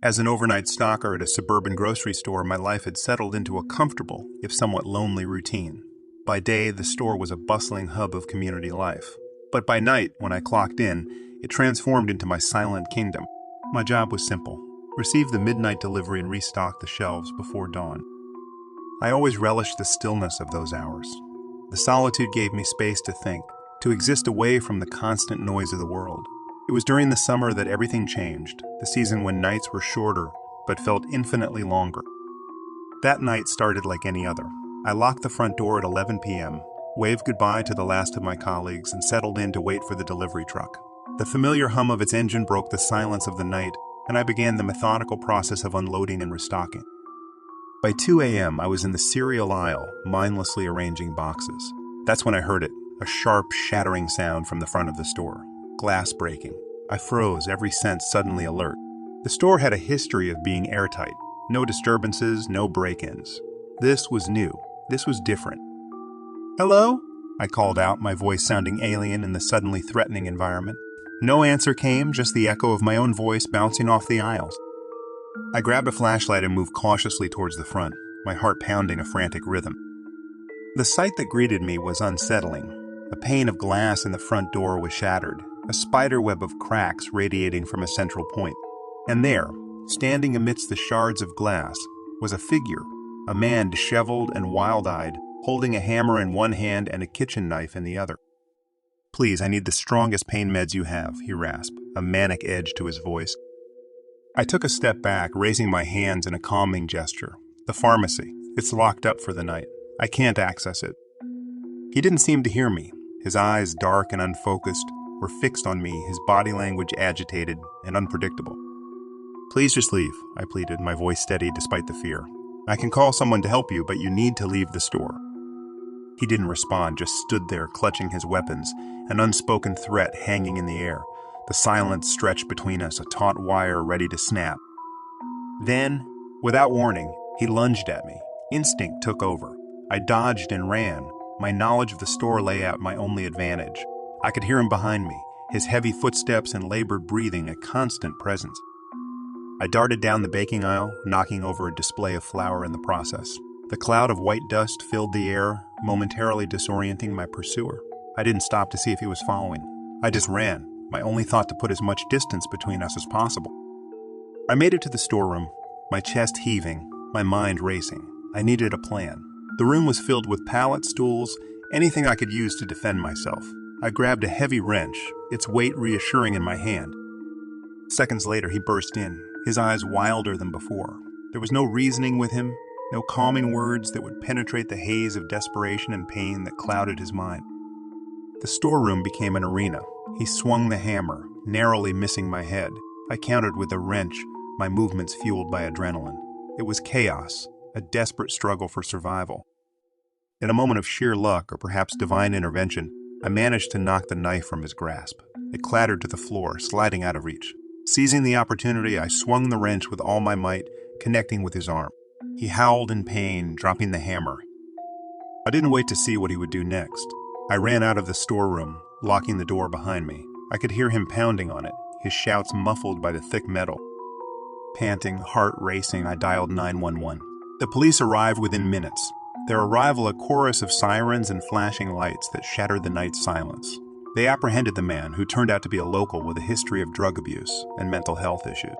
As an overnight stocker at a suburban grocery store, my life had settled into a comfortable, if somewhat lonely, routine. By day, the store was a bustling hub of community life. But by night, when I clocked in, it transformed into my silent kingdom. My job was simple: receive the midnight delivery and restock the shelves before dawn. I always relished the stillness of those hours. The solitude gave me space to think, to exist away from the constant noise of the world. It was during the summer that everything changed, the season when nights were shorter but felt infinitely longer. That night started like any other. I locked the front door at 11 p.m., waved goodbye to the last of my colleagues, and settled in to wait for the delivery truck. The familiar hum of its engine broke the silence of the night, and I began the methodical process of unloading and restocking. By 2 a.m., I was in the cereal aisle, mindlessly arranging boxes. That's when I heard it, a sharp, shattering sound from the front of the store. Glass breaking. I froze, every sense suddenly alert. The store had a history of being airtight. No disturbances, no break-ins. This was new. This was different. "Hello?" I called out, my voice sounding alien in the suddenly threatening environment. No answer came, just the echo of my own voice bouncing off the aisles. I grabbed a flashlight and moved cautiously towards the front, my heart pounding a frantic rhythm. The sight that greeted me was unsettling. A pane of glass in the front door was shattered, a spiderweb of cracks radiating from a central point. And there, standing amidst the shards of glass, was a figure, a man disheveled and wild-eyed, holding a hammer in one hand and a kitchen knife in the other. "Please, I need the strongest pain meds you have," he rasped, a manic edge to his voice. I took a step back, raising my hands in a calming gesture. "The pharmacy. It's locked up for the night. I can't access it." He didn't seem to hear me. His eyes, dark and unfocused, were fixed on me, his body language agitated and unpredictable. "Please just leave," I pleaded, my voice steady despite the fear. "I can call someone to help you, but you need to leave the store." He didn't respond, just stood there clutching his weapons, an unspoken threat hanging in the air. The silence stretched between us, a taut wire ready to snap. Then, without warning, he lunged at me. Instinct took over. I dodged and ran. My knowledge of the store layout my only advantage. I could hear him behind me, his heavy footsteps and labored breathing a constant presence. I darted down the baking aisle, knocking over a display of flour in the process. The cloud of white dust filled the air, momentarily disorienting my pursuer. I didn't stop to see if he was following. I just ran, my only thought to put as much distance between us as possible. I made it to the storeroom, my chest heaving, my mind racing. I needed a plan. The room was filled with pallets, stools, anything I could use to defend myself. I grabbed a heavy wrench, its weight reassuring in my hand. Seconds later, he burst in, his eyes wilder than before. There was no reasoning with him, no calming words that would penetrate the haze of desperation and pain that clouded his mind. The storeroom became an arena. He swung the hammer, narrowly missing my head. I countered with a wrench, my movements fueled by adrenaline. It was chaos, a desperate struggle for survival. In a moment of sheer luck, or perhaps divine intervention, I managed to knock the knife from his grasp. It clattered to the floor, sliding out of reach. Seizing the opportunity, I swung the wrench with all my might, connecting with his arm. He howled in pain, dropping the hammer. I didn't wait to see what he would do next. I ran out of the storeroom, locking the door behind me. I could hear him pounding on it, his shouts muffled by the thick metal. Panting, heart racing, I dialed 911. The police arrived within minutes. Their arrival a chorus of sirens and flashing lights that shattered the night's silence. They apprehended the man, who turned out to be a local with a history of drug abuse and mental health issues.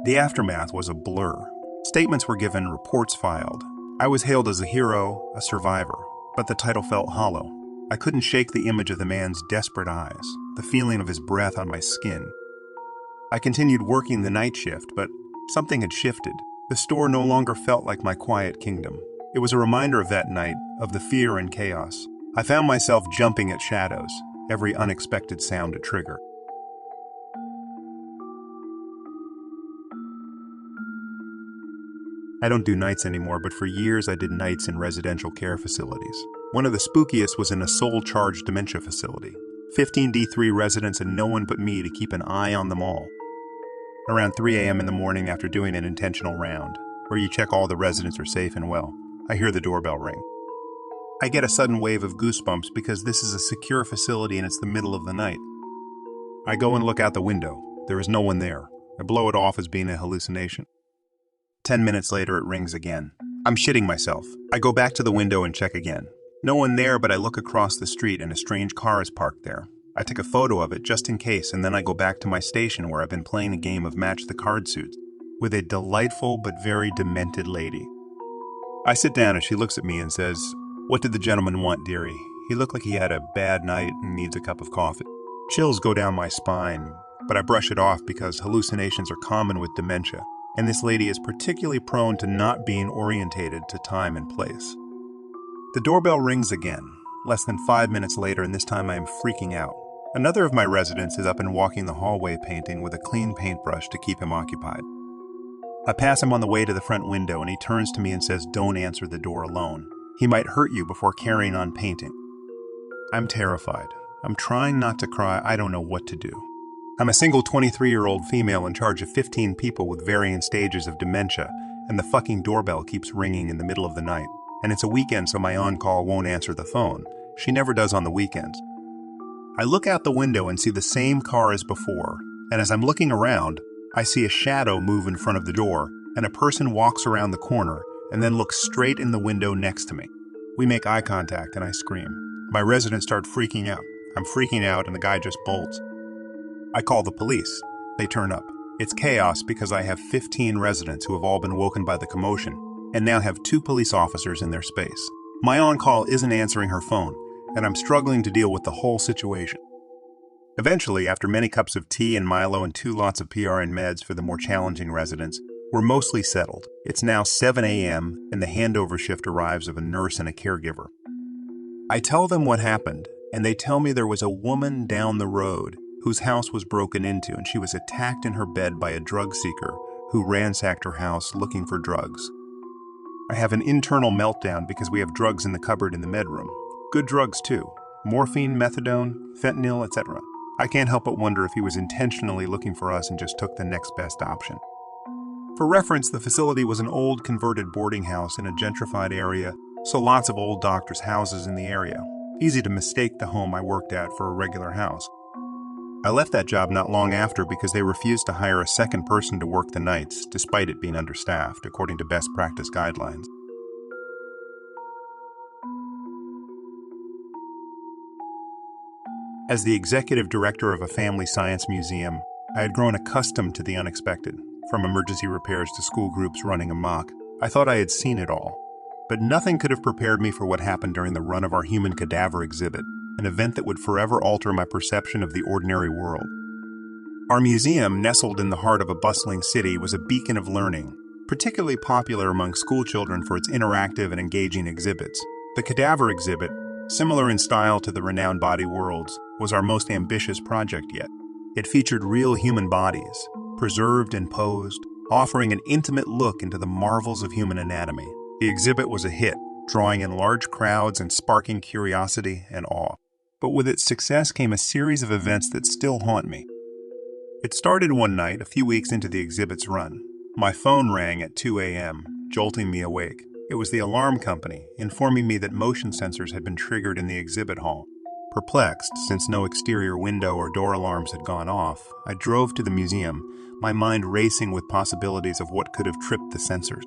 The aftermath was a blur. Statements were given, reports filed. I was hailed as a hero, a survivor, but the title felt hollow. I couldn't shake the image of the man's desperate eyes, the feeling of his breath on my skin. I continued working the night shift, but something had shifted. The store no longer felt like my quiet kingdom. It was a reminder of that night, of the fear and chaos. I found myself jumping at shadows, every unexpected sound a trigger. I don't do nights anymore, but for years I did nights in residential care facilities. One of the spookiest was in a soul-charged dementia facility. 15 D3 residents and no one but me to keep an eye on them all. Around 3 a.m. in the morning, after doing an intentional round, where you check all the residents are safe and well, I hear the doorbell ring. I get a sudden wave of goosebumps because this is a secure facility and it's the middle of the night. I go and look out the window. There is no one there. I blow it off as being a hallucination. 10 minutes later, it rings again. I'm shitting myself. I go back to the window and check again. No one there, but I look across the street and a strange car is parked there. I take a photo of it just in case, and then I go back to my station where I've been playing a game of Match the Card Suits with a delightful but very demented lady. I sit down and she looks at me and says, "What did the gentleman want, dearie? He looked like he had a bad night and needs a cup of coffee." Chills go down my spine, but I brush it off because hallucinations are common with dementia, and this lady is particularly prone to not being orientated to time and place. The doorbell rings again, less than 5 minutes later, and this time I am freaking out. Another of my residents is up and walking the hallway painting with a clean paintbrush to keep him occupied. I pass him on the way to the front window and he turns to me and says, "Don't answer the door alone. He might hurt you before carrying on painting." I'm terrified. I'm trying not to cry. I don't know what to do. I'm a single 23-year-old female in charge of 15 people with varying stages of dementia, and the fucking doorbell keeps ringing in the middle of the night. And it's a weekend, so my on-call won't answer the phone. She never does on the weekends. I look out the window and see the same car as before, and as I'm looking around, I see a shadow move in front of the door, and a person walks around the corner and then looks straight in the window next to me. We make eye contact and I scream. My residents start freaking out. I'm freaking out and the guy just bolts. I call the police. They turn up. It's chaos because I have 15 residents who have all been woken by the commotion and now have 2 police officers in their space. My on-call isn't answering her phone, and I'm struggling to deal with the whole situation. Eventually, after many cups of tea and Milo and 2 lots of PRN meds for the more challenging residents, we're mostly settled. It's now 7 a.m. and the handover shift arrives of a nurse and a caregiver. I tell them what happened, and they tell me there was a woman down the road whose house was broken into and she was attacked in her bed by a drug seeker who ransacked her house looking for drugs. I have an internal meltdown because we have drugs in the cupboard in the medroom. Good drugs too. Morphine, methadone, fentanyl, etc. I can't help but wonder if he was intentionally looking for us and just took the next best option. For reference, the facility was an old converted boarding house in a gentrified area, so lots of old doctors' houses in the area. Easy to mistake the home I worked at for a regular house. I left that job not long after because they refused to hire a second person to work the nights, despite it being understaffed, according to best practice guidelines. As the executive director of a family science museum, I had grown accustomed to the unexpected. From emergency repairs to school groups running amok, I thought I had seen it all. But nothing could have prepared me for what happened during the run of our human cadaver exhibit, an event that would forever alter my perception of the ordinary world. Our museum, nestled in the heart of a bustling city, was a beacon of learning, particularly popular among school children for its interactive and engaging exhibits. The cadaver exhibit, similar in style to the renowned Body Worlds, was our most ambitious project yet. It featured real human bodies, preserved and posed, offering an intimate look into the marvels of human anatomy. The exhibit was a hit, drawing in large crowds and sparking curiosity and awe. But with its success came a series of events that still haunt me. It started one night, a few weeks into the exhibit's run. My phone rang at 2 a.m., jolting me awake. It was the alarm company, informing me that motion sensors had been triggered in the exhibit hall. Perplexed, since no exterior window or door alarms had gone off, I drove to the museum, my mind racing with possibilities of what could have tripped the sensors.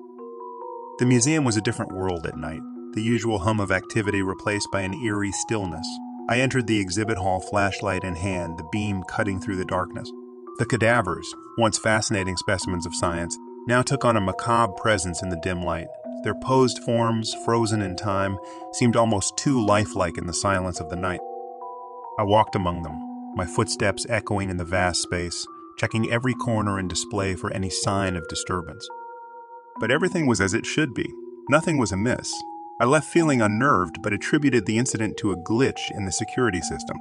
The museum was a different world at night, the usual hum of activity replaced by an eerie stillness. I entered the exhibit hall, flashlight in hand, the beam cutting through the darkness. The cadavers, once fascinating specimens of science, now took on a macabre presence in the dim light. Their posed forms, frozen in time, seemed almost too lifelike in the silence of the night. I walked among them, my footsteps echoing in the vast space, checking every corner and display for any sign of disturbance. But everything was as it should be. Nothing was amiss. I left feeling unnerved, but attributed the incident to a glitch in the security system.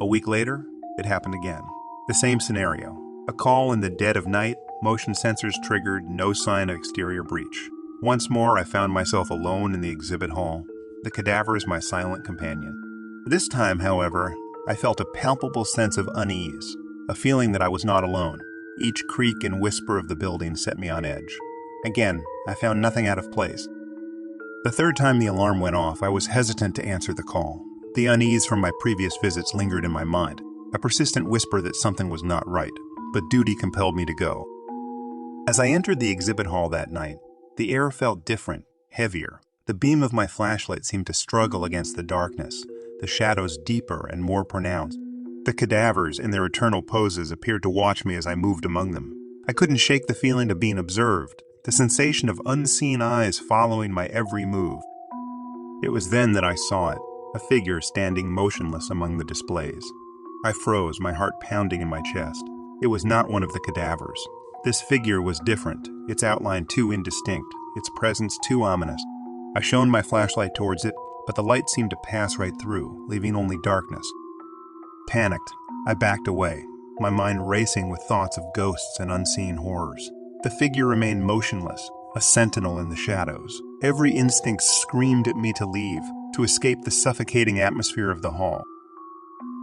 A week later, it happened again. The same scenario. A call in the dead of night, motion sensors triggered, no sign of exterior breach. Once more, I found myself alone in the exhibit hall, the cadaver as my silent companion. This time, however, I felt a palpable sense of unease, a feeling that I was not alone. Each creak and whisper of the building set me on edge. Again, I found nothing out of place. The third time the alarm went off, I was hesitant to answer the call. The unease from my previous visits lingered in my mind, a persistent whisper that something was not right. but duty compelled me to go. As I entered the exhibit hall that night, the air felt different, heavier. The beam of my flashlight seemed to struggle against the darkness, the shadows deeper and more pronounced. The cadavers, in their eternal poses, appeared to watch me as I moved among them. I couldn't shake the feeling of being observed, the sensation of unseen eyes following my every move. It was then that I saw it, a figure standing motionless among the displays. I froze, my heart pounding in my chest. It was not one of the cadavers. This figure was different, its outline too indistinct, its presence too ominous. I shone my flashlight towards it, but the light seemed to pass right through, leaving only darkness. Panicked, I backed away, my mind racing with thoughts of ghosts and unseen horrors. The figure remained motionless, a sentinel in the shadows. Every instinct screamed at me to leave, to escape the suffocating atmosphere of the hall.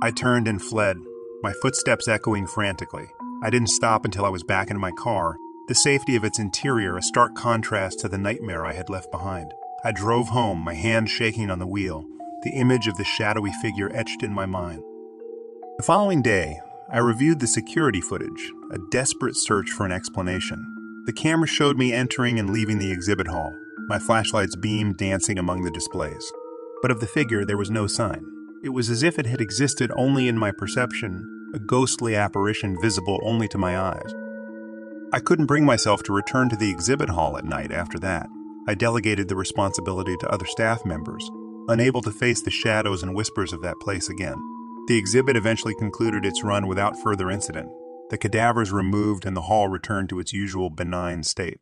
I turned and fled, my footsteps echoing frantically. I didn't stop until I was back in my car, the safety of its interior a stark contrast to the nightmare I had left behind. I drove home, my hand shaking on the wheel, the image of the shadowy figure etched in my mind. The following day, I reviewed the security footage, a desperate search for an explanation. The camera showed me entering and leaving the exhibit hall, my flashlight's beam dancing among the displays. But of the figure, there was no sign. It was as if it had existed only in my perception, a ghostly apparition visible only to my eyes. I couldn't bring myself to return to the exhibit hall at night after that. I delegated the responsibility to other staff members, unable to face the shadows and whispers of that place again. The exhibit eventually concluded its run without further incident, the cadavers removed and the hall returned to its usual benign state.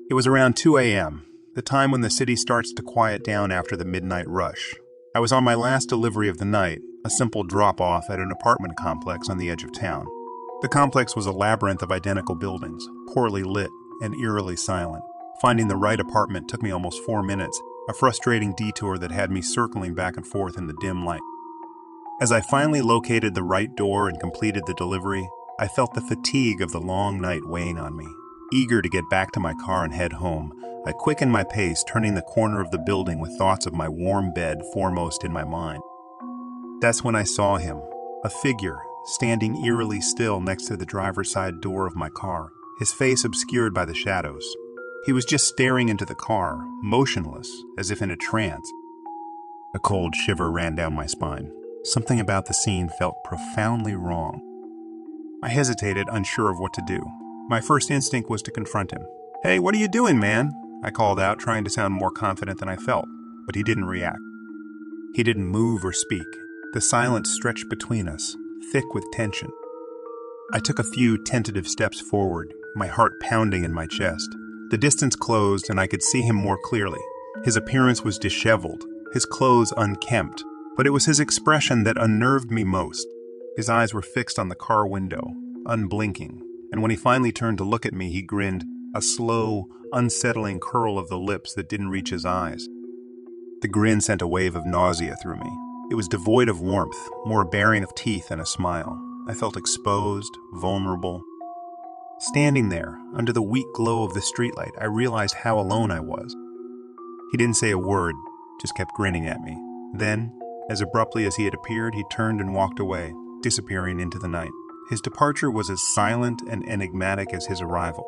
It was around 2 a.m., the time when the city starts to quiet down after the midnight rush. I was on my last delivery of the night, a simple drop-off at an apartment complex on the edge of town. The complex was a labyrinth of identical buildings, poorly lit and eerily silent. Finding the right apartment took me almost 4 minutes, a frustrating detour that had me circling back and forth in the dim light. As I finally located the right door and completed the delivery, I felt the fatigue of the long night weighing on me. Eager to get back to my car and head home, I quickened my pace, turning the corner of the building with thoughts of my warm bed foremost in my mind. That's when I saw him, a figure, standing eerily still next to the driver's side door of my car, his face obscured by the shadows. He was just staring into the car, motionless, as if in a trance. A cold shiver ran down my spine. Something about the scene felt profoundly wrong. I hesitated, unsure of what to do. My first instinct was to confront him. "Hey, what are you doing, man?" I called out, trying to sound more confident than I felt, but he didn't react. He didn't move or speak. The silence stretched between us, thick with tension. I took a few tentative steps forward, my heart pounding in my chest. The distance closed and I could see him more clearly. His appearance was disheveled, his clothes unkempt, but it was his expression that unnerved me most. His eyes were fixed on the car window, unblinking, and when he finally turned to look at me, he grinned, a slow, unsettling curl of the lips that didn't reach his eyes. The grin sent a wave of nausea through me. It was devoid of warmth, more a baring of teeth than a smile. I felt exposed, vulnerable. Standing there, under the weak glow of the streetlight, I realized how alone I was. He didn't say a word, just kept grinning at me. Then, as abruptly as he had appeared, he turned and walked away, disappearing into the night. His departure was as silent and enigmatic as his arrival.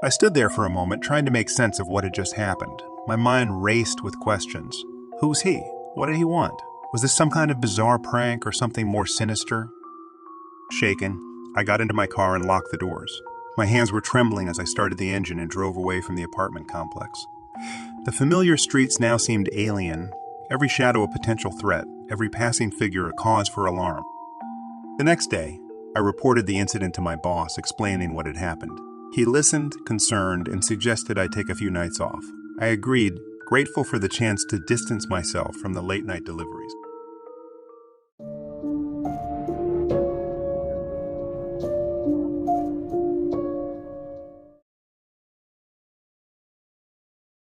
I stood there for a moment, trying to make sense of what had just happened. My mind raced with questions. Who was he? What did he want? Was this some kind of bizarre prank or something more sinister? Shaken, I got into my car and locked the doors. My hands were trembling as I started the engine and drove away from the apartment complex. The familiar streets now seemed alien, every shadow a potential threat, every passing figure a cause for alarm. The next day, I reported the incident to my boss, explaining what had happened. He listened, concerned, and suggested I take a few nights off. I agreed, grateful for the chance to distance myself from the late-night deliveries.